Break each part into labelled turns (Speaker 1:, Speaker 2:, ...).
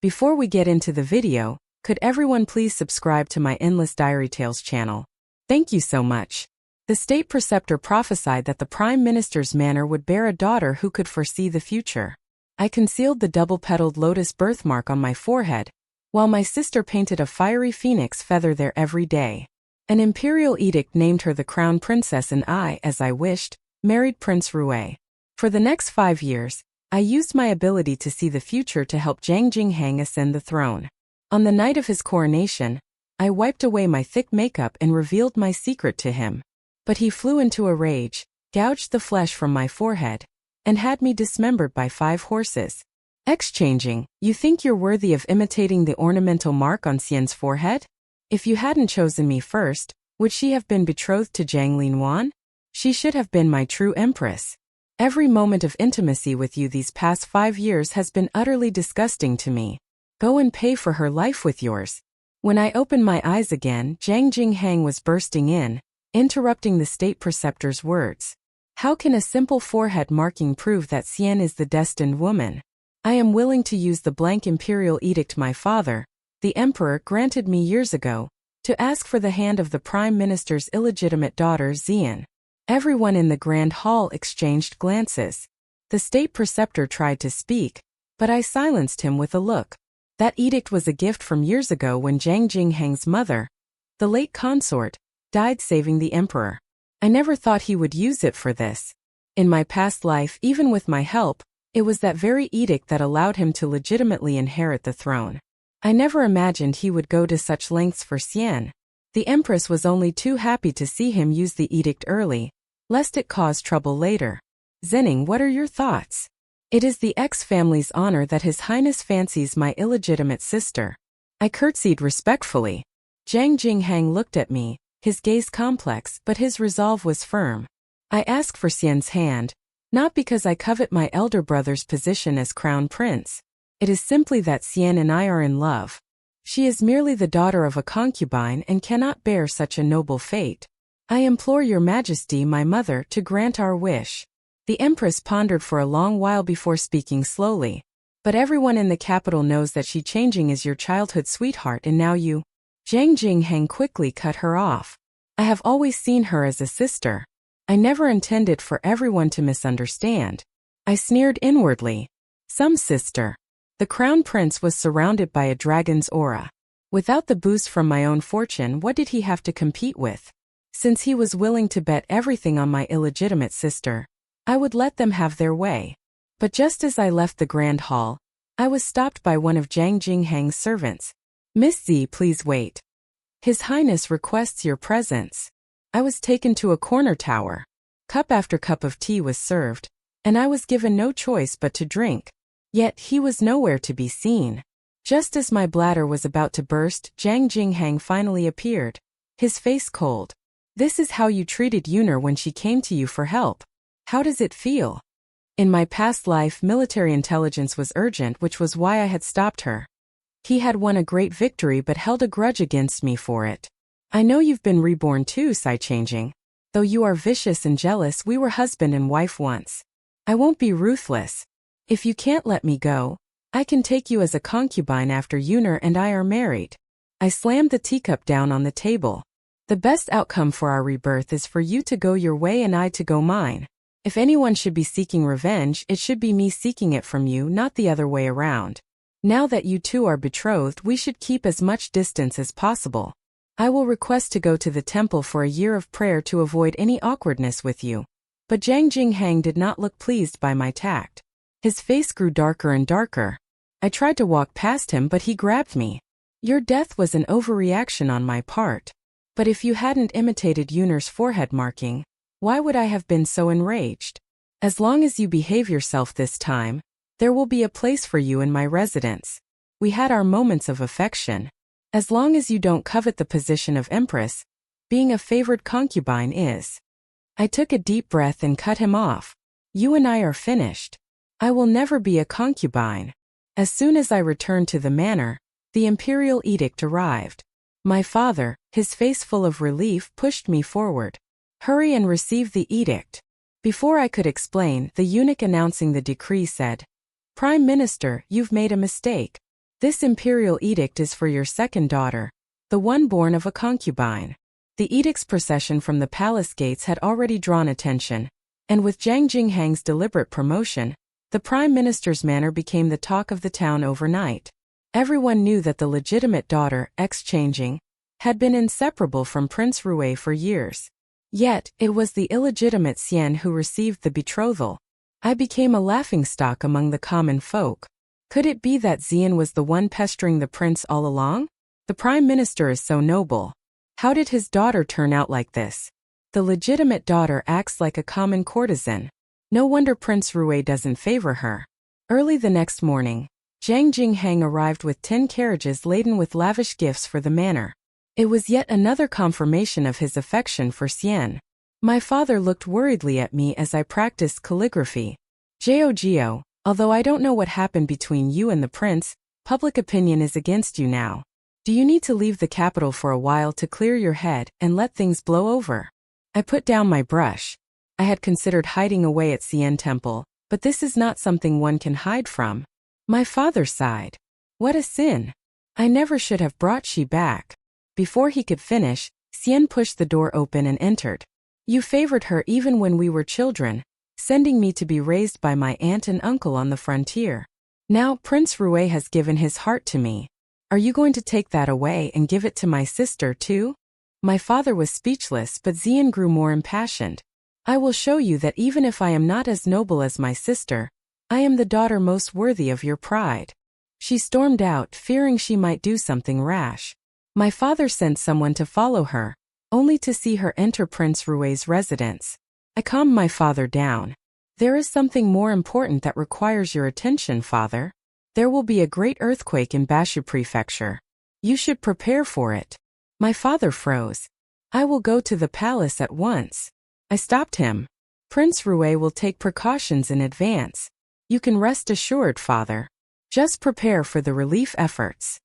Speaker 1: Before we get into the video, could everyone please subscribe to my Endless Diary Tales channel? Thank you so much. The state preceptor prophesied that the Prime Minister's manor would bear a daughter who could foresee the future. I concealed the double-petaled lotus birthmark on my forehead, while my sister painted a fiery phoenix feather there every day. An imperial edict named her the Crown Princess, and I, as I wished, married Prince Rue. For the next 5 years, I used my ability to see the future to help Zhang Jinghang ascend the throne. On the night of his coronation, I wiped away my thick makeup and revealed my secret to him. But he flew into a rage, gouged the flesh from my forehead, and had me dismembered by 5 horses. Exchanging, you think you're worthy of imitating the ornamental mark on Xian's forehead? If you hadn't chosen me first, would she have been betrothed to Zhang Linwan? She should have been my true empress. Every moment of intimacy with you these past 5 years has been utterly disgusting to me. Go and pay for her life with yours. When I opened my eyes again, Zhang Jinghang was bursting in, interrupting the state preceptor's words. How can a simple forehead marking prove that Xian is the destined woman? I am willing to use the blank imperial edict my father, the emperor, granted me years ago, to ask for the hand of the prime minister's illegitimate daughter Xian. Everyone in the grand hall exchanged glances. The state preceptor tried to speak, but I silenced him with a look. That edict was a gift from years ago when Zhang Jinghang's mother, the late consort, died saving the emperor. I never thought he would use it for this. In my past life, even with my help, it was that very edict that allowed him to legitimately inherit the throne. I never imagined he would go to such lengths for Xian. The Empress was only too happy to see him use the edict early, lest it cause trouble later. Zening, what are your thoughts? It is the ex-family's honor that His Highness fancies my illegitimate sister. I curtsied respectfully. Zhang Jinghang looked at me, his gaze complex, but his resolve was firm. I ask for Xian's hand, not because I covet my elder brother's position as crown prince. It is simply that Xian and I are in love. She is merely the daughter of a concubine and cannot bear such a noble fate. I implore your majesty, my mother, to grant our wish. The empress pondered for a long while before speaking slowly. But everyone in the capital knows that Shi Changing is your childhood sweetheart, and now you... Zhang Jinghang quickly cut her off. I have always seen her as a sister. I never intended for everyone to misunderstand. I sneered inwardly. Some sister. The crown prince was surrounded by a dragon's aura. Without the boost from my own fortune, what did he have to compete with? Since he was willing to bet everything on my illegitimate sister, I would let them have their way. But just as I left the grand hall, I was stopped by one of Zhang Jinghang's servants. Miss Z, please wait. His Highness requests your presence. I was taken to a corner tower. Cup after cup of tea was served, and I was given no choice but to drink. Yet he was nowhere to be seen. Just as my bladder was about to burst, Zhang Jinghang finally appeared, his face cold. This is how you treated Yuner when she came to you for help. How does it feel? In my past life, military intelligence was urgent, which was why I had stopped her. He had won a great victory but held a grudge against me for it. I know you've been reborn too, Shi Changing. Though you are vicious and jealous, we were husband and wife once. I won't be ruthless. If you can't let me go, I can take you as a concubine after Yuner and I are married. I slammed the teacup down on the table. The best outcome for our rebirth is for you to go your way and I to go mine. If anyone should be seeking revenge, it should be me seeking it from you, not the other way around. Now that you two are betrothed, we should keep as much distance as possible. I will request to go to the temple for a year of prayer to avoid any awkwardness with you. But Zhang Jinghang did not look pleased by my tact. His face grew darker and darker. I tried to walk past him, but he grabbed me. Your death was an overreaction on my part. But if you hadn't imitated Yuner's forehead marking, why would I have been so enraged? As long as you behave yourself this time, there will be a place for you in my residence. We had our moments of affection. As long as you don't covet the position of empress, being a favored concubine is. I took a deep breath and cut him off. You and I are finished. I will never be a concubine. As soon as I returned to the manor, the imperial edict arrived. My father, his face full of relief, pushed me forward. Hurry and receive the edict. Before I could explain, the eunuch announcing the decree said, Prime Minister, you've made a mistake. This imperial edict is for your second daughter, the one born of a concubine. The edict's procession from the palace gates had already drawn attention, and with Jiang Jinghang's deliberate promotion, the prime minister's manor became the talk of the town overnight. Everyone knew that the legitimate daughter, exchanging, had been inseparable from Prince Rui for years. Yet, it was the illegitimate Xian who received the betrothal. I became a laughingstock among the common folk. Could it be that Xian was the one pestering the prince all along? The prime minister is so noble. How did his daughter turn out like this? The legitimate daughter acts like a common courtesan. No wonder Prince Rui doesn't favor her. Early the next morning, Jiang Jinghang arrived with 10 carriages laden with lavish gifts for the manor. It was yet another confirmation of his affection for Xian. My father looked worriedly at me as I practiced calligraphy. Gio, although I don't know what happened between you and the prince, public opinion is against you now. Do you need to leave the capital for a while to clear your head and let things blow over? I put down my brush. I had considered hiding away at Xian Temple, but this is not something one can hide from. My father sighed. What a sin. I never should have brought she back. Before he could finish, Xian pushed the door open and entered. You favored her even when we were children, sending me to be raised by my aunt and uncle on the frontier. Now Prince Rui has given his heart to me. Are you going to take that away and give it to my sister too? My father was speechless, but Xian grew more impassioned. I will show you that even if I am not as noble as my sister, I am the daughter most worthy of your pride. She stormed out, fearing she might do something rash. My father sent someone to follow her, only to see her enter Prince Rui's residence. I calmed my father down. There is something more important that requires your attention, father. There will be a great earthquake in Bashu Prefecture. You should prepare for it. My father froze. I will go to the palace at once. I stopped him. Prince Rui will take precautions in advance. You can rest assured, father. Just prepare for the relief efforts.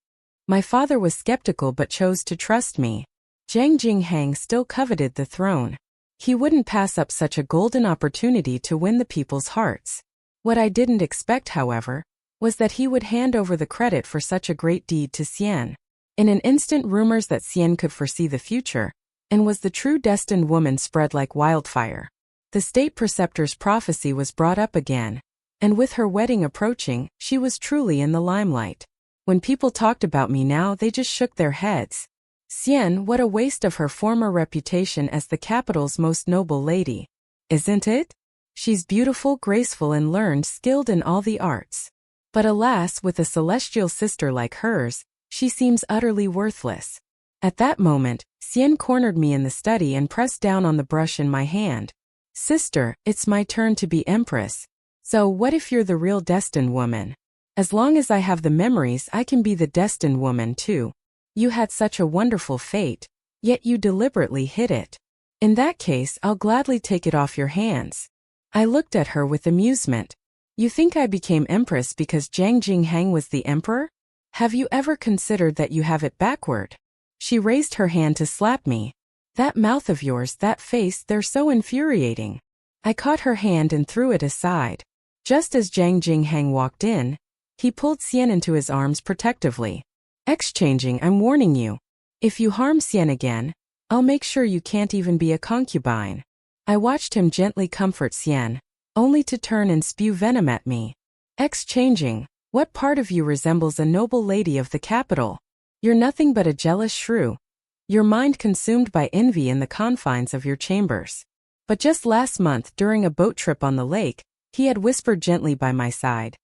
Speaker 1: My father was skeptical but chose to trust me. Jiang Jinghang still coveted the throne. He wouldn't pass up such a golden opportunity to win the people's hearts. What I didn't expect, however, was that he would hand over the credit for such a great deed to Xian. In an instant, rumors that Xian could foresee the future and was the true destined woman spread like wildfire. The state preceptor's prophecy was brought up again, and with her wedding approaching, she was truly in the limelight. When people talked about me now, they just shook their heads. Xian, what a waste of her former reputation as the capital's most noble lady. Isn't it? She's beautiful, graceful and learned, skilled in all the arts. But alas, with a celestial sister like hers, she seems utterly worthless. At that moment, Xian cornered me in the study and pressed down on the brush in my hand. Sister, it's my turn to be Empress. So what if you're the real destined woman? As long as I have the memories, I can be the destined woman too. You had such a wonderful fate, yet you deliberately hid it. In that case, I'll gladly take it off your hands. I looked at her with amusement. You think I became Empress because Jiang Jinghang was the emperor? Have you ever considered that you have it backward? She raised her hand to slap me. That mouth of yours, that face, they're so infuriating. I caught her hand and threw it aside. Just as Jiang Jinghang walked in, he pulled Xian into his arms protectively. Exchanging, I'm warning you. If you harm Xian again, I'll make sure you can't even be a concubine. I watched him gently comfort Xian, only to turn and spew venom at me. Exchanging, what part of you resembles a noble lady of the capital? You're nothing but a jealous shrew. Your mind consumed by envy in the confines of your chambers. But just last month, during a boat trip on the lake, he had whispered gently by my side.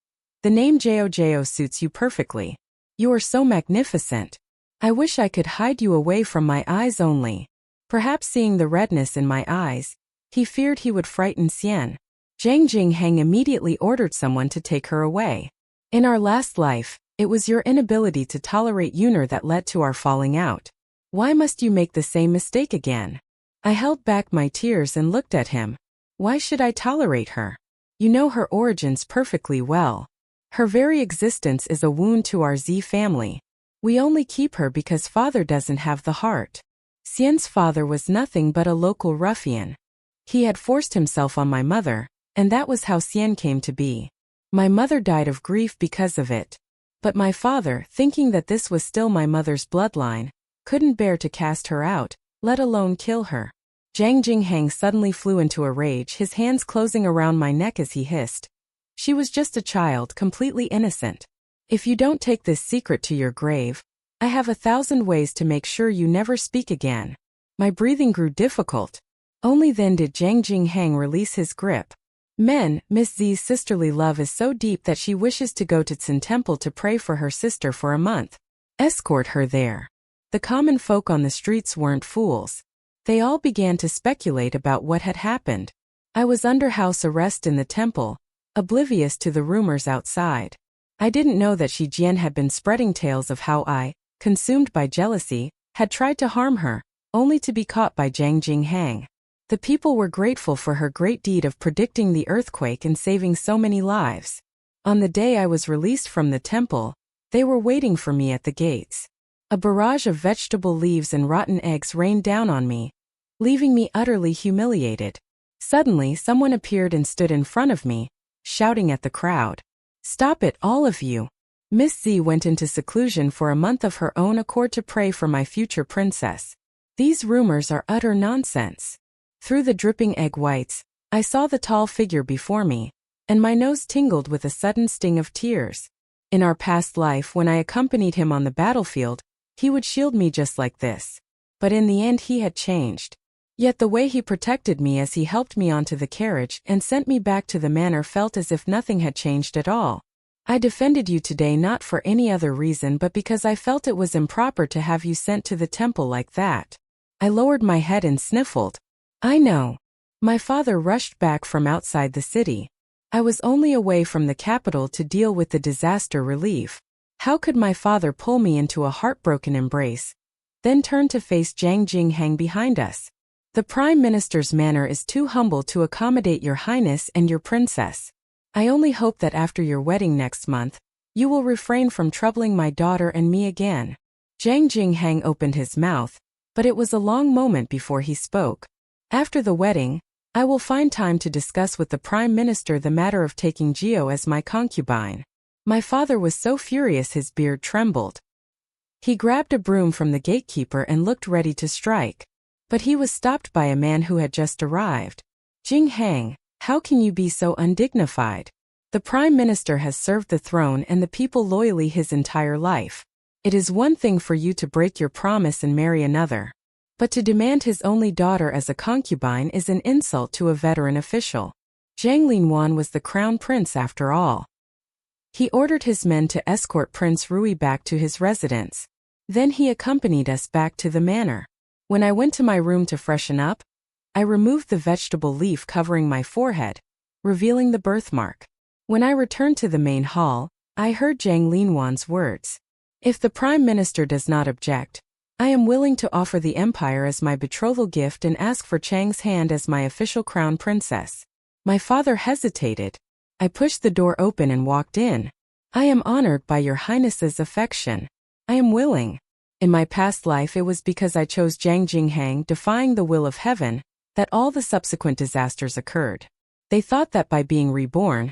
Speaker 1: The name Jao suits you perfectly. You are so magnificent. I wish I could hide you away from my eyes only. Perhaps seeing the redness in my eyes, he feared he would frighten Xian. Jiang Jinghang immediately ordered someone to take her away. In our last life, it was your inability to tolerate Yuner that led to our falling out. Why must you make the same mistake again? I held back my tears and looked at him. Why should I tolerate her? You know her origins perfectly well. Her very existence is a wound to our Z family. We only keep her because father doesn't have the heart. Xian's father was nothing but a local ruffian. He had forced himself on my mother, and that was how Xian came to be. My mother died of grief because of it. But my father, thinking that this was still my mother's bloodline, couldn't bear to cast her out, let alone kill her. Zhang Jinghang suddenly flew into a rage, his hands closing around my neck as he hissed. She was just a child, completely innocent. If you don't take this secret to your grave, I have 1,000 ways to make sure you never speak again. My breathing grew difficult. Only then did Zhang Jinghang release his grip. Men, Miss Zi's sisterly love is so deep that she wishes to go to Tsin Temple to pray for her sister for a month. Escort her there. The common folk on the streets weren't fools. They all began to speculate about what had happened. I was under house arrest in the temple, oblivious to the rumors outside. I didn't know that Shi Jian had been spreading tales of how I, consumed by jealousy, had tried to harm her, only to be caught by Zhang Jinghang. The people were grateful for her great deed of predicting the earthquake and saving so many lives. On the day I was released from the temple, they were waiting for me at the gates. A barrage of vegetable leaves and rotten eggs rained down on me, leaving me utterly humiliated. Suddenly, someone appeared and stood in front of me, shouting at the crowd. "Stop it, all of you. Miss Z went into seclusion for a month of her own accord to pray for my future princess. These rumors are utter nonsense." Through the dripping egg whites, I saw the tall figure before me, and my nose tingled with a sudden sting of tears. In our past life, when I accompanied him on the battlefield, he would shield me just like this. But in the end he had changed. Yet the way he protected me as he helped me onto the carriage and sent me back to the manor felt as if nothing had changed at all. I defended you today not for any other reason but because I felt it was improper to have you sent to the temple like that. I lowered my head and sniffled. I know. My father rushed back from outside the city. I was only away from the capital to deal with the disaster relief. How could my father pull me into a heartbroken embrace, then turn to face Zhang Jinghang behind us? The Prime Minister's manor is too humble to accommodate your highness and your princess. I only hope that after your wedding next month, you will refrain from troubling my daughter and me again. Zhang Jinghang opened his mouth, but it was a long moment before he spoke. After the wedding, I will find time to discuss with the Prime Minister the matter of taking Gio as my concubine. My father was so furious his beard trembled. He grabbed a broom from the gatekeeper and looked ready to strike. But he was stopped by a man who had just arrived. Jinghang, how can you be so undignified? The Prime Minister has served the throne and the people loyally his entire life. It is one thing for you to break your promise and marry another. But to demand his only daughter as a concubine is an insult to a veteran official. Zhang Linwan was the crown prince after all. He ordered his men to escort Prince Rui back to his residence. Then he accompanied us back to the manor. When I went to my room to freshen up, I removed the vegetable leaf covering my forehead, revealing the birthmark. When I returned to the main hall, I heard Zhang Linwan's words. If the Prime Minister does not object, I am willing to offer the empire as my betrothal gift and ask for Chang's hand as my official crown princess. My father hesitated. I pushed the door open and walked in. I am honored by your highness's affection. I am willing. In my past life it was because I chose Zhang Jinghang, defying the will of heaven, that all the subsequent disasters occurred. They thought that by being reborn,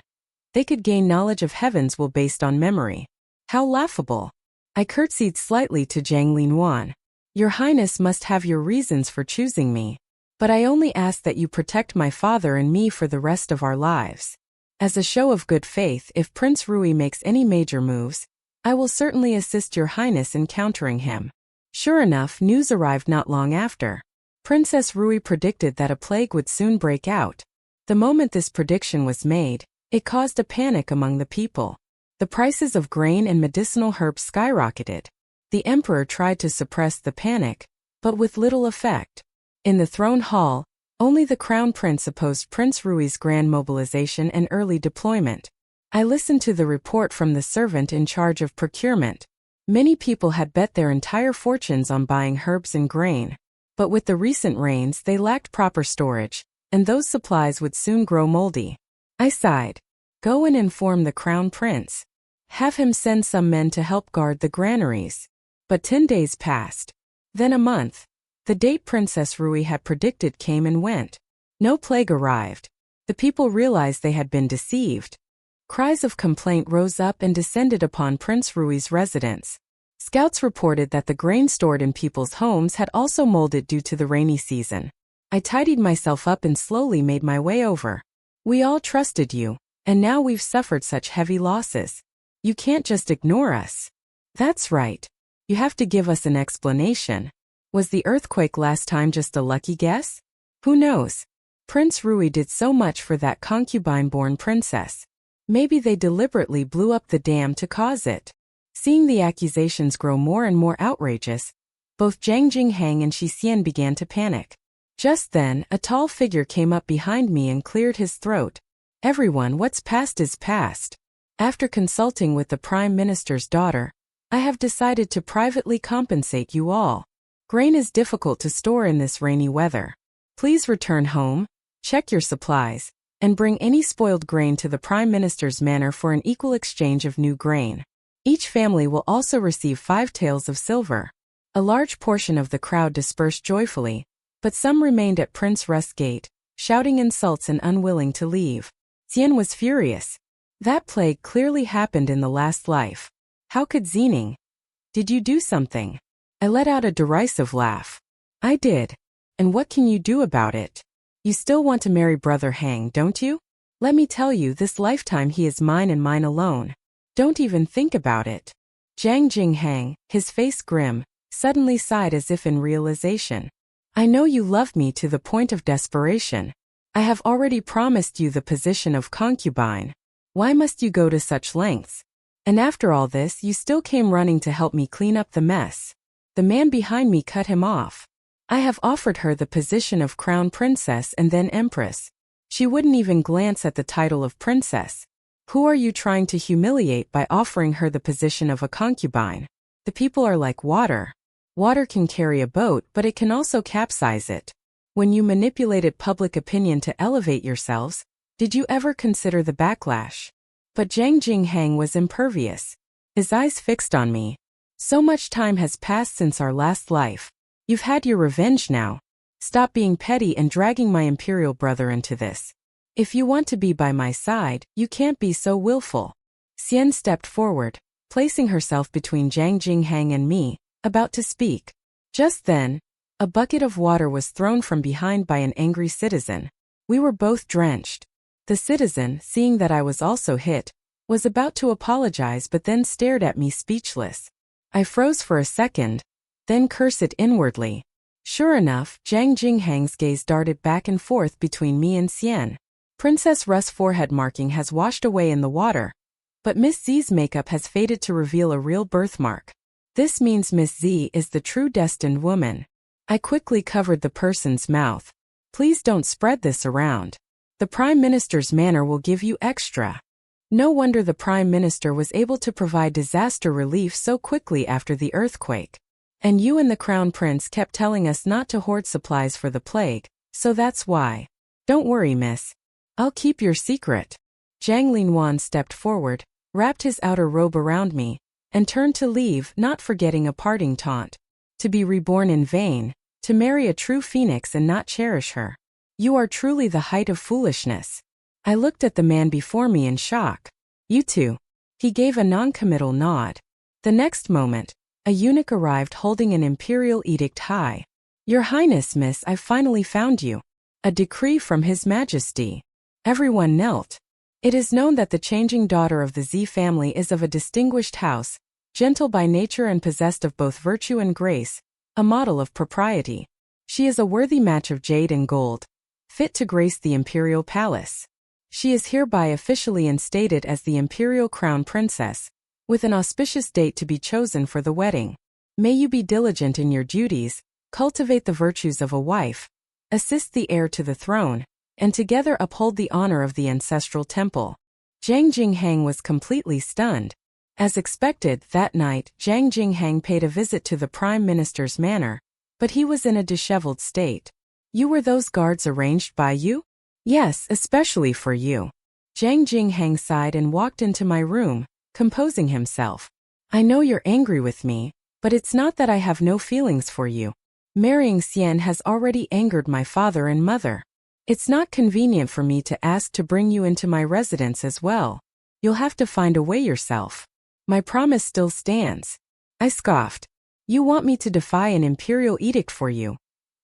Speaker 1: they could gain knowledge of heaven's will based on memory. How laughable. I curtsied slightly to Zhang Linwan. Your Highness must have your reasons for choosing me. But I only ask that you protect my father and me for the rest of our lives. As a show of good faith, if Prince Rui makes any major moves, I will certainly assist your Highness in countering him. Sure enough, news arrived not long after. Princess Rui predicted that a plague would soon break out. The moment this prediction was made, it caused a panic among the people. The prices of grain and medicinal herbs skyrocketed. The emperor tried to suppress the panic, but with little effect. In the throne hall, only the crown prince opposed Prince Rui's grand mobilization and early deployment. I listened to the report from the servant in charge of procurement. Many people had bet their entire fortunes on buying herbs and grain. But with the recent rains they lacked proper storage, and those supplies would soon grow moldy. I sighed. Go and inform the crown prince. Have him send some men to help guard the granaries. But 10 days passed. Then a month. The date Princess Rui had predicted came and went. No plague arrived. The people realized they had been deceived. Cries of complaint rose up and descended upon Prince Rui's residence. Scouts reported that the grain stored in people's homes had also molded due to the rainy season. I tidied myself up and slowly made my way over. We all trusted you, and now we've suffered such heavy losses. You can't just ignore us. That's right. You have to give us an explanation. Was the earthquake last time just a lucky guess? Who knows? Prince Rui did so much for that concubine-born princess. Maybe they deliberately blew up the dam to cause it. Seeing the accusations grow more and more outrageous, both Zhang Jinghang and Shi Xian began to panic. Just then, a tall figure came up behind me and cleared his throat. Everyone, what's past is past. After consulting with the Prime Minister's daughter, I have decided to privately compensate you all. Grain is difficult to store in this rainy weather. Please return home, check your supplies, and bring any spoiled grain to the Prime Minister's manor for an equal exchange of new grain. Each family will also receive 5 taels of silver. A large portion of the crowd dispersed joyfully, but some remained at Prince Rust's gate, shouting insults and unwilling to leave. Xian was furious. That plague clearly happened in the last life. How could Xining? Did you do something? I let out a derisive laugh. I did. And what can you do about it? You still want to marry Brother Hang, don't you? Let me tell you, this lifetime he is mine and mine alone. Don't even think about it. Zhang Jinghang, his face grim, suddenly sighed as if in realization. I know you love me to the point of desperation. I have already promised you the position of concubine. Why must you go to such lengths? And after all this, you still came running to help me clean up the mess. The man behind me cut him off. I have offered her the position of crown princess and then empress. She wouldn't even glance at the title of princess. Who are you trying to humiliate by offering her the position of a concubine? The people are like water. Water can carry a boat, but it can also capsize it. When you manipulated public opinion to elevate yourselves, did you ever consider the backlash? But Zhang Jinghang was impervious. His eyes fixed on me. So much time has passed since our last life. You've had your revenge now. Stop being petty and dragging my imperial brother into this. If you want to be by my side, you can't be so willful. Xian stepped forward, placing herself between Zhang Jinghang and me, about to speak. Just then, a bucket of water was thrown from behind by an angry citizen. We were both drenched. The citizen, seeing that I was also hit, was about to apologize but then stared at me speechless. I froze for a second, then cursed inwardly. Sure enough, Zhang Jinghang's gaze darted back and forth between me and Xian. Princess Rust's forehead marking has washed away in the water, but Miss Z's makeup has faded to reveal a real birthmark. This means Miss Z is the true destined woman. I quickly covered the person's mouth. Please don't spread this around. The Prime Minister's manor will give you extra. No wonder the Prime Minister was able to provide disaster relief so quickly after the earthquake. And you and the Crown Prince kept telling us not to hoard supplies for the plague, so that's why. Don't worry, miss. I'll keep your secret. Zhang Linwan stepped forward, wrapped his outer robe around me, and turned to leave, not forgetting a parting taunt. To be reborn in vain, to marry a true phoenix and not cherish her. You are truly the height of foolishness. I looked at the man before me in shock. You too. He gave a non-committal nod. The next moment, a eunuch arrived holding an imperial edict high. Your Highness, miss, I've finally found you. A decree from His Majesty. Everyone knelt. It is known that the changing daughter of the Z family is of a distinguished house, gentle by nature and possessed of both virtue and grace, a model of propriety. She is a worthy match of jade and gold, fit to grace the imperial palace. She is hereby officially instated as the imperial crown princess, with an auspicious date to be chosen for the wedding. May you be diligent in your duties, cultivate the virtues of a wife, assist the heir to the throne, and together uphold the honor of the ancestral temple. Zhang Jinghang was completely stunned. As expected, that night, Zhang Jinghang paid a visit to the Prime Minister's manor, but he was in a disheveled state. You were those guards arranged by you? Yes, especially for you. Zhang Jinghang sighed and walked into my room, composing himself. I know you're angry with me, but it's not that I have no feelings for you. Marrying Xian has already angered my father and mother. It's not convenient for me to ask to bring you into my residence as well. You'll have to find a way yourself. My promise still stands. I scoffed. You want me to defy an imperial edict for you?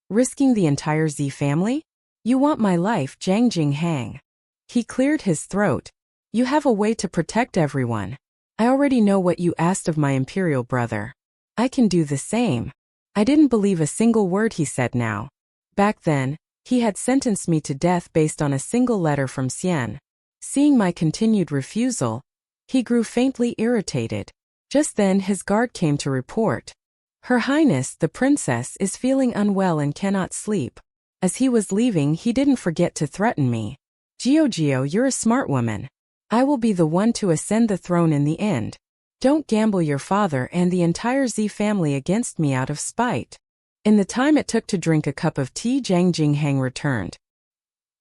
Speaker 1: Risking the entire Z family? You want my life, Zhang Jinghang. He cleared his throat. You have a way to protect everyone. I already know what you asked of my imperial brother. I can do the same. I didn't believe a single word he said now. Back then, he had sentenced me to death based on a single letter from Xian. Seeing my continued refusal, he grew faintly irritated. Just then his guard came to report. Her Highness, the princess, is feeling unwell and cannot sleep. As he was leaving, he didn't forget to threaten me. Gio, you're a smart woman. I will be the one to ascend the throne in the end. Don't gamble your father and the entire Z family against me out of spite. In the time it took to drink a cup of tea, Zhang Jinghang returned.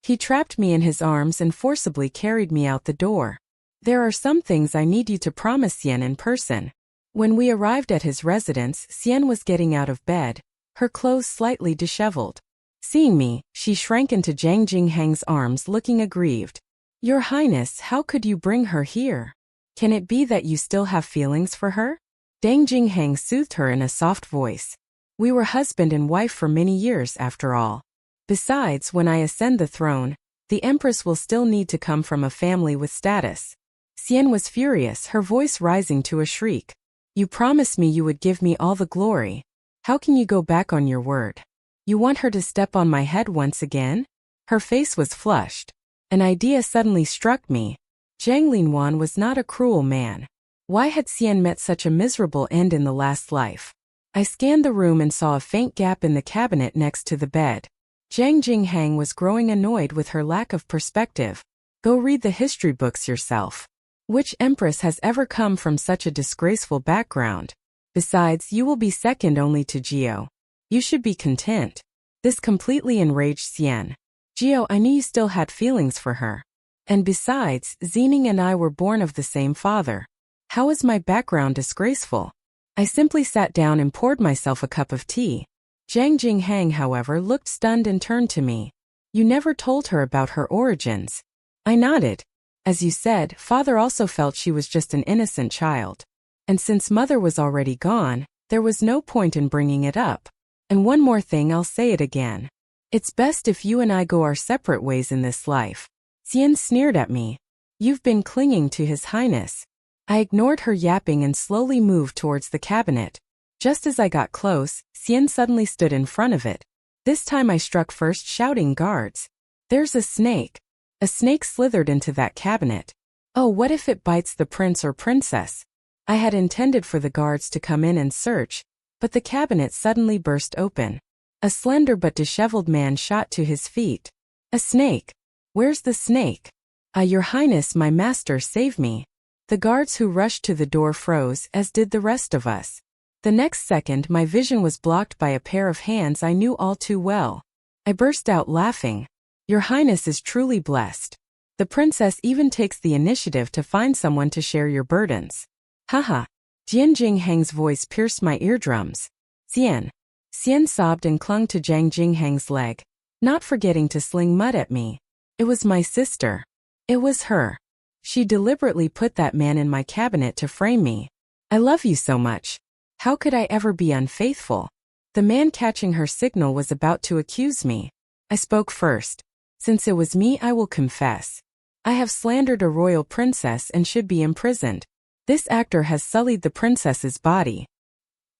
Speaker 1: He trapped me in his arms and forcibly carried me out the door. There are some things I need you to promise Xian in person. When we arrived at his residence, Xian was getting out of bed, her clothes slightly disheveled. Seeing me, she shrank into Zhang Jinghang's arms looking aggrieved. Your Highness, how could you bring her here? Can it be that you still have feelings for her? Zhang Jinghang soothed her in a soft voice. We were husband and wife for many years after all. Besides, when I ascend the throne, the Empress will still need to come from a family with status. Xian was furious, her voice rising to a shriek. You promised me you would give me all the glory. How can you go back on your word? You want her to step on my head once again? Her face was flushed. An idea suddenly struck me. Zhang Linwan was not a cruel man. Why had Xian met such a miserable end in the last life? I scanned the room and saw a faint gap in the cabinet next to the bed. Zhang Jinghang was growing annoyed with her lack of perspective. Go read the history books yourself. Which empress has ever come from such a disgraceful background? Besides, you will be second only to Gio. You should be content. This completely enraged Xian. Gio, I knew you still had feelings for her. And besides, Xening and I were born of the same father. How is my background disgraceful? I simply sat down and poured myself a cup of tea. Zhang Jinghang, however, looked stunned and turned to me. You never told her about her origins. I nodded. As you said, father also felt she was just an innocent child. And since mother was already gone, there was no point in bringing it up. And one more thing, I'll say it again. It's best if you and I go our separate ways in this life. Xian sneered at me. You've been clinging to His Highness. I ignored her yapping and slowly moved towards the cabinet. Just as I got close, Xian suddenly stood in front of it. This time I struck first, shouting, guards. There's a snake. A snake slithered into that cabinet. Oh, what if it bites the prince or princess? I had intended for the guards to come in and search, but the cabinet suddenly burst open. A slender but disheveled man shot to his feet. A snake. Where's the snake? Your Highness, my master, save me. The guards who rushed to the door froze, as did the rest of us. The next second my vision was blocked by a pair of hands I knew all too well. I burst out laughing. Your Highness is truly blessed. The princess even takes the initiative to find someone to share your burdens. Haha. Jian Jinghang's voice pierced my eardrums. Xian. Xian sobbed and clung to Zhang Jinghang's leg, not forgetting to sling mud at me. It was my sister. It was her. She deliberately put that man in my cabinet to frame me. I love you so much. How could I ever be unfaithful? The man catching her signal was about to accuse me. I spoke first. Since it was me, I will confess. I have slandered a royal princess and should be imprisoned. This actor has sullied the princess's body.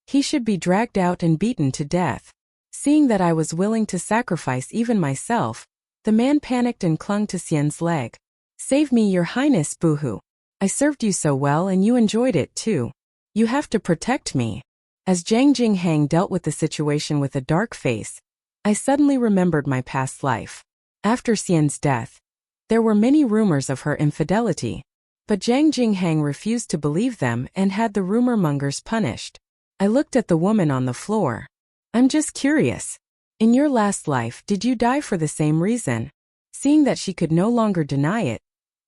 Speaker 1: He should be dragged out and beaten to death. Seeing that I was willing to sacrifice even myself, the man panicked and clung to Xian's leg. Save me, Your Highness, boohoo. I served you so well and you enjoyed it too. You have to protect me. As Zhang Jinghang dealt with the situation with a dark face, I suddenly remembered my past life. After Xian's death, there were many rumors of her infidelity, but Zhang Jinghang refused to believe them and had the rumor mongers punished. I looked at the woman on the floor. I'm just curious. In your last life, did you die for the same reason? Seeing that she could no longer deny it,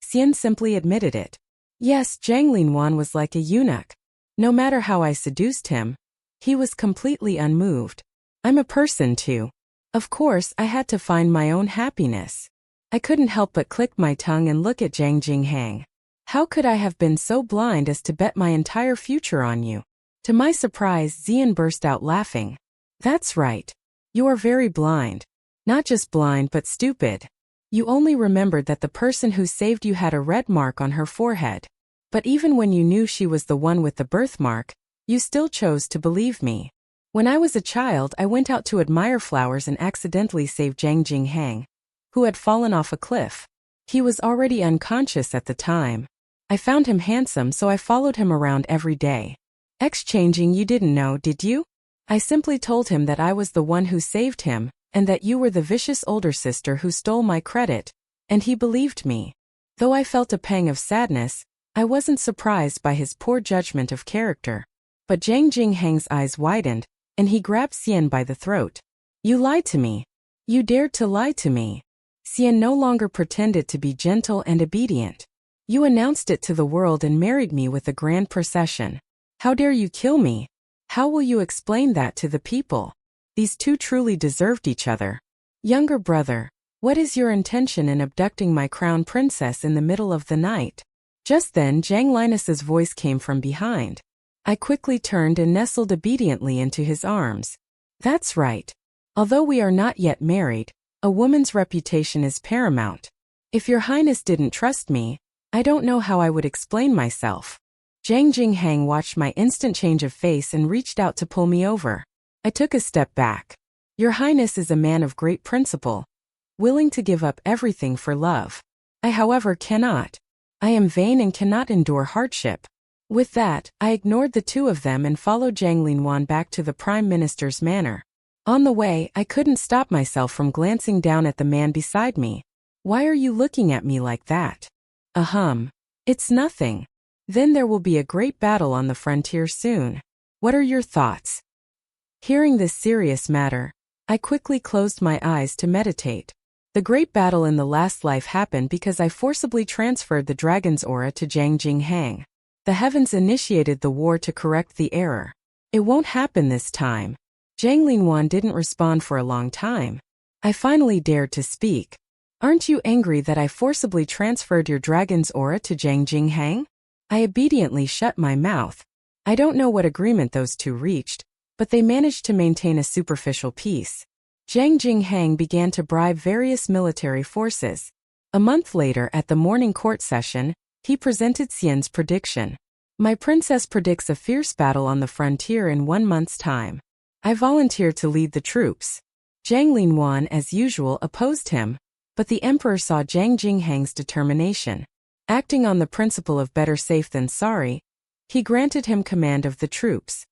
Speaker 1: Xian simply admitted it. Yes, Zhang Linwan was like a eunuch. No matter how I seduced him, he was completely unmoved. I'm a person too. Of course, I had to find my own happiness. I couldn't help but click my tongue and look at Zhang Jinghang. How could I have been so blind as to bet my entire future on you? To my surprise, Xian burst out laughing. That's right. You are very blind. Not just blind but stupid. You only remembered that the person who saved you had a red mark on her forehead. But even when you knew she was the one with the birthmark, you still chose to believe me. When I was a child, I went out to admire flowers and accidentally saved Zhang Jinghang, who had fallen off a cliff. He was already unconscious at the time. I found him handsome, so I followed him around every day. Exchanging, you didn't know, did you? I simply told him that I was the one who saved him, and that you were the vicious older sister who stole my credit, and he believed me. Though I felt a pang of sadness, I wasn't surprised by his poor judgment of character. But Zhang Jinghang's eyes widened, and he grabbed Xian by the throat. You lied to me. You dared to lie to me. Xian no longer pretended to be gentle and obedient. You announced it to the world and married me with a grand procession. How dare you kill me? How will you explain that to the people? These two truly deserved each other. Younger brother, what is your intention in abducting my crown princess in the middle of the night? Just then Zhang Linus's voice came from behind. I quickly turned and nestled obediently into his arms. That's right. Although we are not yet married, a woman's reputation is paramount. If your highness didn't trust me, I don't know how I would explain myself. Zhang Jinghang watched my instant change of face and reached out to pull me over. I took a step back. Your highness is a man of great principle, willing to give up everything for love. I, however, cannot. I am vain and cannot endure hardship. With that, I ignored the two of them and followed Zhang Linwan back to the Prime Minister's manor. On the way, I couldn't stop myself from glancing down at the man beside me. Why are you looking at me like that? It's nothing. Then there will be a great battle on the frontier soon. What are your thoughts? Hearing this serious matter, I quickly closed my eyes to meditate. The great battle in the last life happened because I forcibly transferred the dragon's aura to Zhang Jinghang. The heavens initiated the war to correct the error. It won't happen this time. Zhang Linwan didn't respond for a long time. I finally dared to speak. Aren't you angry that I forcibly transferred your dragon's aura to Zhang Jinghang? I obediently shut my mouth. I don't know what agreement those two reached, but they managed to maintain a superficial peace. Zhang Jinghang began to bribe various military forces. A month later, at the morning court session, he presented Xian's prediction. My princess predicts a fierce battle on the frontier in 1 month's time. I volunteered to lead the troops. Zhang Linwan, as usual, opposed him, but the emperor saw Zhang Jinghang's determination. Acting on the principle of better safe than sorry, he granted him command of the troops.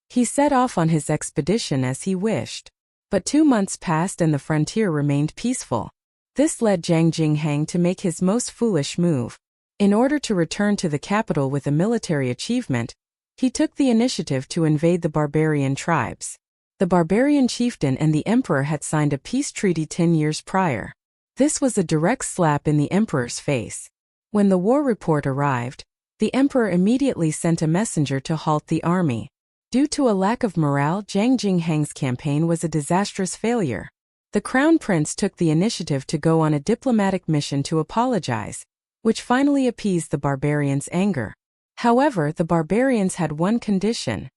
Speaker 1: He set off on his expedition as he wished. But 2 months passed and the frontier remained peaceful. This led Zhang Jinghang to make his most foolish move. In order to return to the capital with a military achievement, he took the initiative to invade the barbarian tribes. The barbarian chieftain and the emperor had signed a peace treaty 10 years prior. This was a direct slap in the emperor's face. When the war report arrived, the emperor immediately sent a messenger to halt the army. Due to a lack of morale, Zhang Jinghang's campaign was a disastrous failure. The crown prince took the initiative to go on a diplomatic mission to apologize, which finally appeased the barbarians' anger. However, the barbarians had one condition: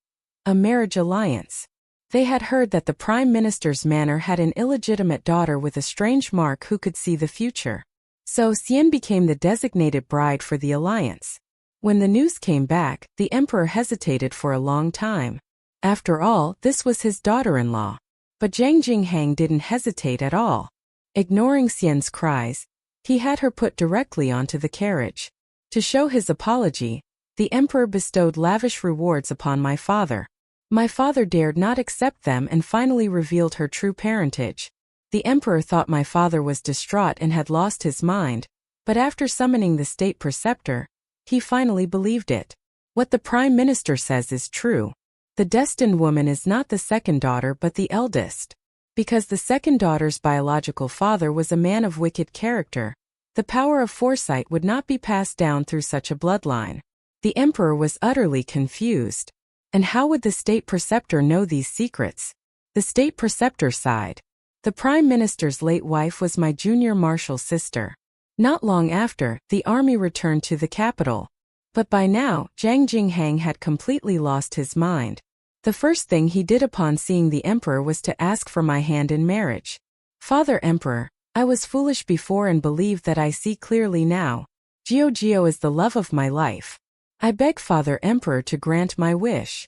Speaker 1: a marriage alliance. They had heard that the prime minister's manor had an illegitimate daughter with a strange mark who could see the future. So Xian became the designated bride for the alliance. When the news came back, the emperor hesitated for a long time. After all, this was his daughter-in-law. But Zhang Jinghang didn't hesitate at all. Ignoring Xian's cries, he had her put directly onto the carriage. To show his apology, the emperor bestowed lavish rewards upon my father. My father dared not accept them and finally revealed her true parentage. The emperor thought my father was distraught and had lost his mind, but after summoning the state preceptor, he finally believed it. What the prime minister says is true. The destined woman is not the second daughter but the eldest. Because the second daughter's biological father was a man of wicked character, the power of foresight would not be passed down through such a bloodline. The emperor was utterly confused. And how would the state preceptor know these secrets? The state preceptor sighed. The prime minister's late wife was my junior marshal sister. Not long after, the army returned to the capital. But by now, Zhang Jinghang had completely lost his mind. The first thing he did upon seeing the emperor was to ask for my hand in marriage. "Father Emperor, I was foolish before and believe that I see clearly now. Jiao is the love of my life. I beg Father Emperor to grant my wish."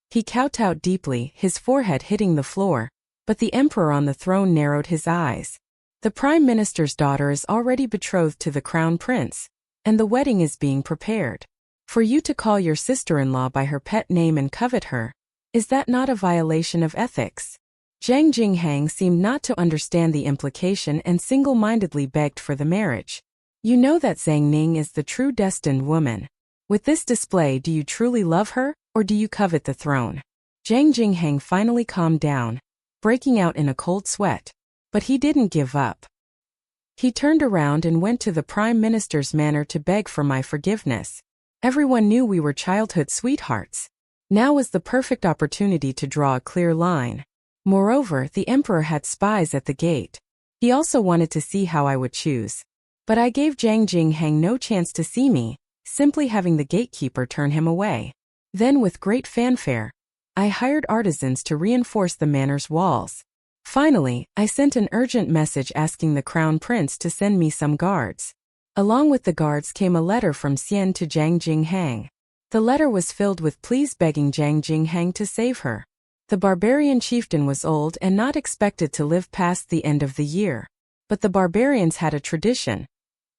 Speaker 1: He kowtowed deeply, his forehead hitting the floor, but the emperor on the throne narrowed his eyes. "The prime minister's daughter is already betrothed to the crown prince, and the wedding is being prepared. For you to call your sister-in-law by her pet name and covet her, is that not a violation of ethics?" Zhang Jinghang seemed not to understand the implication and single-mindedly begged for the marriage. "You know that Zhang Ning is the true destined woman. With this display, do you truly love her, or do you covet the throne?" Zhang Jinghang finally calmed down, breaking out in a cold sweat. But he didn't give up. He turned around and went to the prime minister's manor to beg for my forgiveness. Everyone knew we were childhood sweethearts. Now was the perfect opportunity to draw a clear line. Moreover, the emperor had spies at the gate. He also wanted to see how I would choose. But I gave Zhang Jinghang no chance to see me, simply having the gatekeeper turn him away. Then with great fanfare, I hired artisans to reinforce the manor's walls. Finally, I sent an urgent message asking the crown prince to send me some guards. Along with the guards came a letter from Xian to Zhang Jinghang. The letter was filled with pleas begging Zhang Jinghang to save her. The barbarian chieftain was old and not expected to live past the end of the year. But the barbarians had a tradition.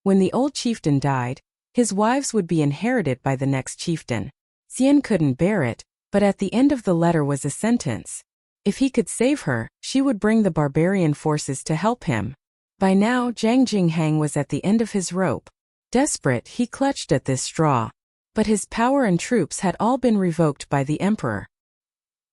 Speaker 1: When the old chieftain died, his wives would be inherited by the next chieftain. Xian couldn't bear it, but at the end of the letter was a sentence. If he could save her, she would bring the barbarian forces to help him. By now, Zhang Jinghang was at the end of his rope. Desperate, he clutched at this straw. But his power and troops had all been revoked by the emperor.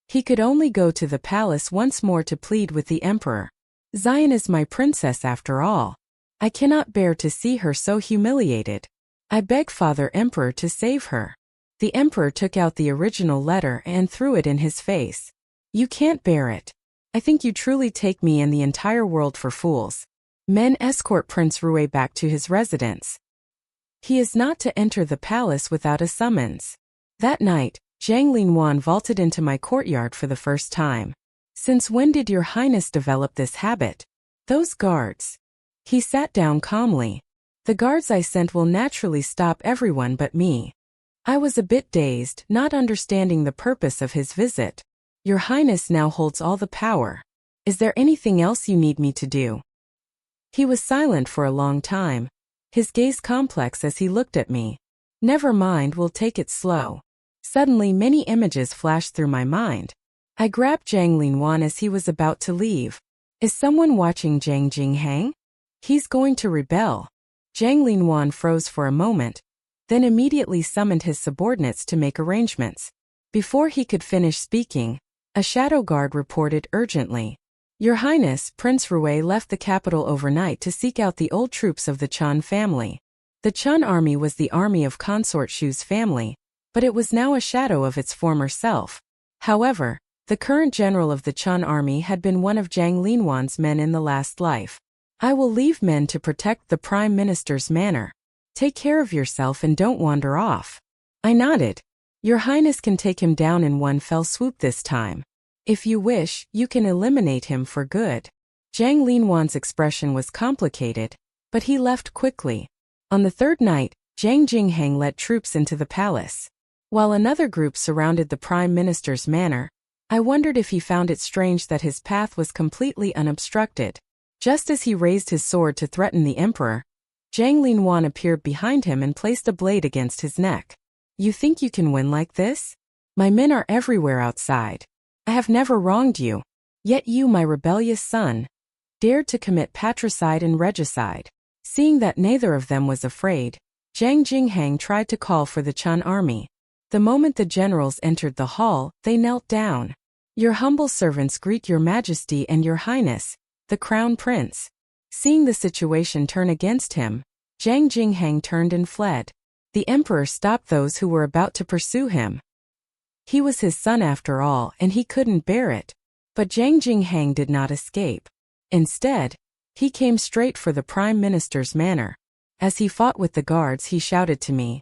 Speaker 1: He could only go to the palace once more to plead with the emperor. "Zion is my princess after all. I cannot bear to see her so humiliated. I beg Father Emperor to save her." The emperor took out the original letter and threw it in his face. "You can't bear it. I think you truly take me and the entire world for fools." Men escort Prince Rui back to his residence. He is not to enter the palace without a summons. That night, Zhang Linwan vaulted into my courtyard for the first time. "Since when did your highness develop this habit?" "Those guards." He sat down calmly. "The guards I sent will naturally stop everyone but me." I was a bit dazed, not understanding the purpose of his visit. "Your highness now holds all the power. Is there anything else you need me to do?" He was silent for a long time, his gaze complex as he looked at me. "Never mind, we'll take it slow." Suddenly many images flashed through my mind. I grabbed Zhang Linwan as he was about to leave. "Is someone watching Zhang Jinghang? He's going to rebel." Zhang Linwan froze for a moment, then immediately summoned his subordinates to make arrangements. Before he could finish speaking, a shadow guard reported urgently. "Your Highness, Prince Rui left the capital overnight to seek out the old troops of the Chun family." The Chun army was the army of Consort Shu's family, but it was now a shadow of its former self. However, the current general of the Chun army had been one of Zhang Linwan's men in the last life. "I will leave men to protect the prime minister's manor. Take care of yourself and don't wander off." I nodded. "Your Highness can take him down in one fell swoop this time. If you wish, you can eliminate him for good." Zhang Linwan's expression was complicated, but he left quickly. On the third night, Zhang Jinghang led troops into the palace. While another group surrounded the prime minister's manor, I wondered if he found it strange that his path was completely unobstructed. Just as he raised his sword to threaten the emperor, Zhang Linwan appeared behind him and placed a blade against his neck. "You think you can win like this? My men are everywhere outside. I have never wronged you. Yet you, my rebellious son, dared to commit patricide and regicide." Seeing that neither of them was afraid, Zhang Jinghang tried to call for the Chun army. The moment the generals entered the hall, they knelt down. "Your humble servants greet your majesty and your highness, the crown prince." Seeing the situation turn against him, Zhang Jinghang turned and fled. The emperor stopped those who were about to pursue him. He was his son after all, and he couldn't bear it. But Zhang Jinghang did not escape. Instead, he came straight for the prime minister's manor. As he fought with the guards, he shouted to me,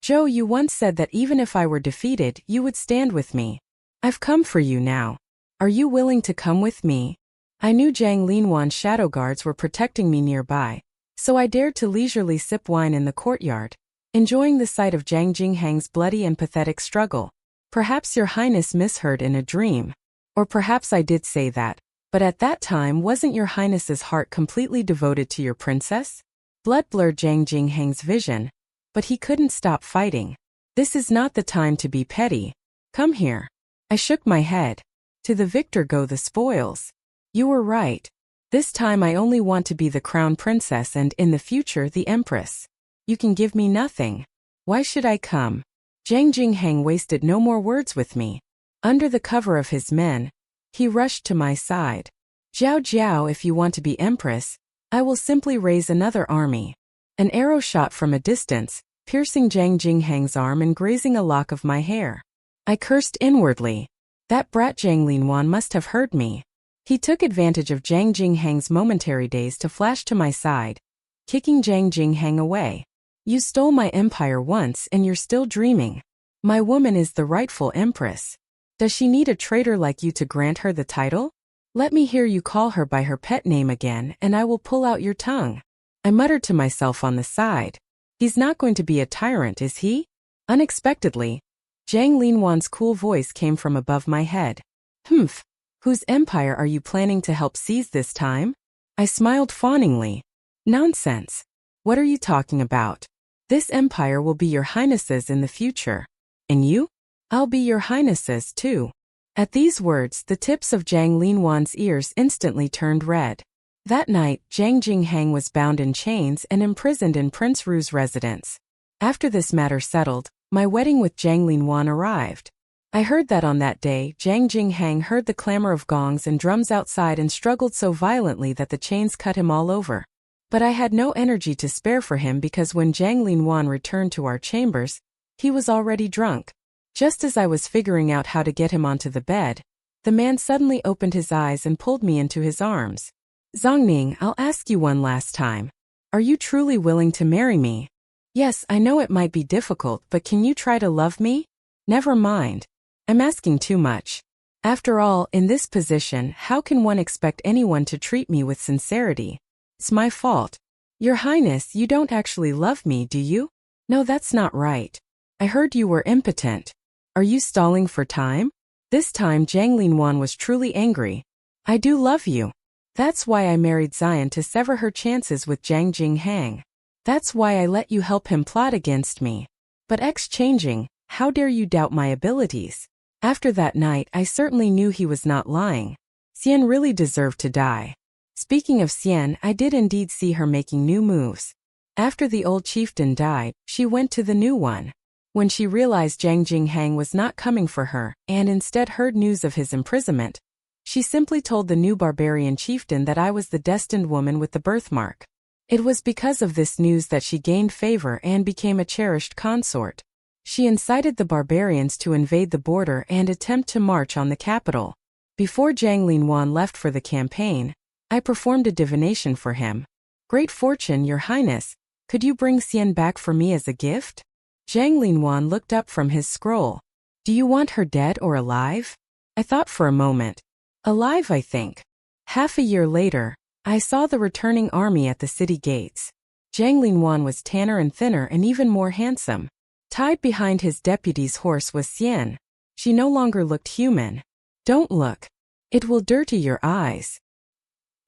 Speaker 1: "Joe, you once said that even if I were defeated, you would stand with me. I've come for you now. Are you willing to come with me?" I knew Zhang Linwan's shadow guards were protecting me nearby, so I dared to leisurely sip wine in the courtyard, enjoying the sight of Zhang Jinghang's bloody and pathetic struggle. "Perhaps your highness misheard in a dream. Or perhaps I did say that, but at that time wasn't your highness's heart completely devoted to your princess?" Blood blurred Zhang Jinghang's vision, but he couldn't stop fighting. "This is not the time to be petty. Come here." I shook my head. "To the victor go the spoils. You were right. This time I only want to be the crown princess and, in the future, the empress. You can give me nothing. Why should I come?" Zhang Jinghang wasted no more words with me. Under the cover of his men, he rushed to my side. "Jiao Jiao, if you want to be empress, I will simply raise another army." An arrow shot from a distance, piercing Zhang Jinghang's arm and grazing a lock of my hair. I cursed inwardly. That brat Zhang Linwan must have heard me. He took advantage of Zhang Jinghang's momentary daze to flash to my side, kicking Zhang Jinghang away. "You stole my empire once and you're still dreaming. My woman is the rightful empress. Does she need a traitor like you to grant her the title? Let me hear you call her by her pet name again and I will pull out your tongue." I muttered to myself on the side. "He's not going to be a tyrant, is he?" Unexpectedly, Zhang Linwan's cool voice came from above my head. "Humph. Whose empire are you planning to help seize this time?" I smiled fawningly. "Nonsense. What are you talking about? This empire will be your highness's in the future. And you? I'll be your highness's too." At these words, the tips of Zhang Linwan's ears instantly turned red. That night, Zhang Jinghang was bound in chains and imprisoned in Prince Ru's residence. After this matter settled, my wedding with Zhang Linwan arrived. I heard that on that day, Zhang Jinghang heard the clamor of gongs and drums outside and struggled so violently that the chains cut him all over. But I had no energy to spare for him because when Zhang Linwan returned to our chambers, he was already drunk. Just as I was figuring out how to get him onto the bed, the man suddenly opened his eyes and pulled me into his arms. "Zongning, I'll ask you one last time. Are you truly willing to marry me? Yes, I know it might be difficult, but can you try to love me? Never mind. I'm asking too much. After all, in this position, how can one expect anyone to treat me with sincerity? It's my fault." "Your Highness, you don't actually love me, do you?" "No, that's not right. I heard you were impotent. Are you stalling for time?" This time Zhang Linwan was truly angry. "I do love you. That's why I married Zion to sever her chances with Zhang Jinghang. That's why I let you help him plot against me. But exchanging, how dare you doubt my abilities?" After that night, I certainly knew he was not lying. Xian really deserved to die. Speaking of Xian, I did indeed see her making new moves. After the old chieftain died, she went to the new one. When she realized Zhang Jinghang was not coming for her, and instead heard news of his imprisonment, she simply told the new barbarian chieftain that I was the destined woman with the birthmark. It was because of this news that she gained favor and became a cherished consort. She incited the barbarians to invade the border and attempt to march on the capital. Before Zhang Linwan left for the campaign, I performed a divination for him. "Great fortune, Your Highness. Could you bring Xian back for me as a gift?" Zhang Linwan looked up from his scroll. "Do you want her dead or alive?" I thought for a moment. "Alive, I think." Half a year later, I saw the returning army at the city gates. Zhang Linwan was tanner and thinner and even more handsome. Tied behind his deputy's horse was Xian. She no longer looked human. "Don't look. It will dirty your eyes."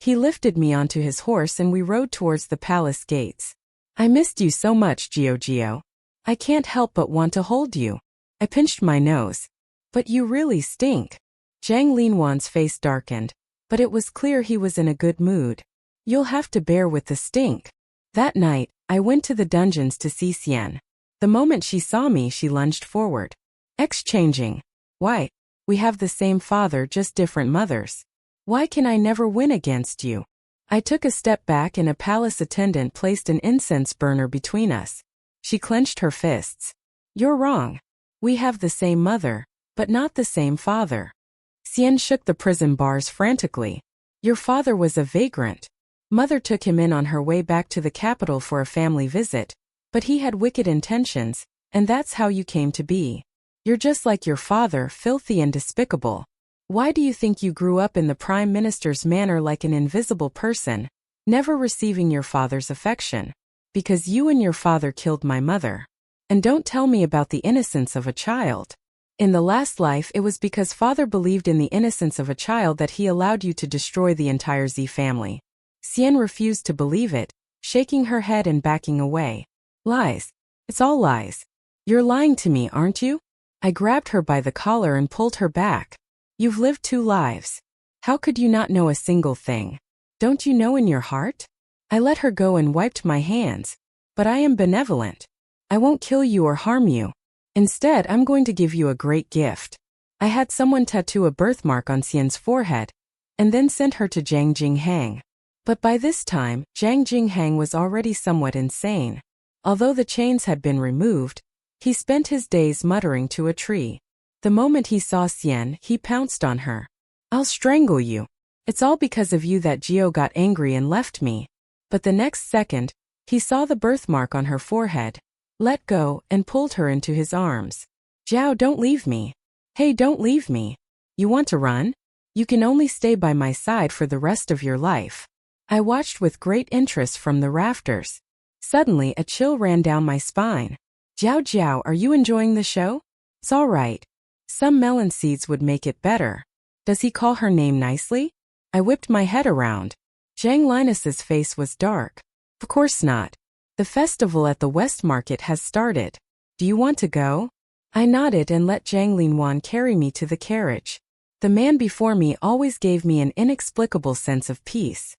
Speaker 1: He lifted me onto his horse and we rode towards the palace gates. "I missed you so much, Gio Gio. I can't help but want to hold you." I pinched my nose. "But you really stink." Zhang Linwan's face darkened, but it was clear he was in a good mood. "You'll have to bear with the stink." That night, I went to the dungeons to see Xian. The moment she saw me, she lunged forward. "Exchanging. Why? We have the same father, just different mothers. Why can I never win against you?" I took a step back and a palace attendant placed an incense burner between us. She clenched her fists. "You're wrong. We have the same mother, but not the same father." Xian shook the prison bars frantically. "Your father was a vagrant. Mother took him in on her way back to the capital for a family visit, but he had wicked intentions, and that's how you came to be. You're just like your father, filthy and despicable. Why do you think you grew up in the Prime Minister's manor like an invisible person, never receiving your father's affection? Because you and your father killed my mother. And don't tell me about the innocence of a child. In the last life it was because father believed in the innocence of a child that he allowed you to destroy the entire Z family. Xian refused to believe it, shaking her head and backing away. Lies. It's all lies. You're lying to me, aren't you? I grabbed her by the collar and pulled her back. You've lived 2 lives. How could you not know a single thing? Don't you know in your heart? I let her go and wiped my hands. But I am benevolent. I won't kill you or harm you. Instead, I'm going to give you a great gift. I had someone tattoo a birthmark on Xian's forehead, and then sent her to Zhang Jinghang. But by this time, Zhang Jinghang was already somewhat insane. Although the chains had been removed, he spent his days muttering to a tree. The moment he saw Xian, he pounced on her. I'll strangle you. It's all because of you that Gio got angry and left me. But the next second, he saw the birthmark on her forehead, let go, and pulled her into his arms. Jiao, don't leave me. Hey, don't leave me. You want to run? You can only stay by my side for the rest of your life. I watched with great interest from the rafters. Suddenly, a chill ran down my spine. Jiao Jiao, are you enjoying the show? It's all right. Some melon seeds would make it better. Does he call her name nicely? I whipped my head around. Zhang Linus's face was dark. Of course not. The festival at the West Market has started. Do you want to go? I nodded and let Zhang Linwan carry me to the carriage. The man before me always gave me an inexplicable sense of peace.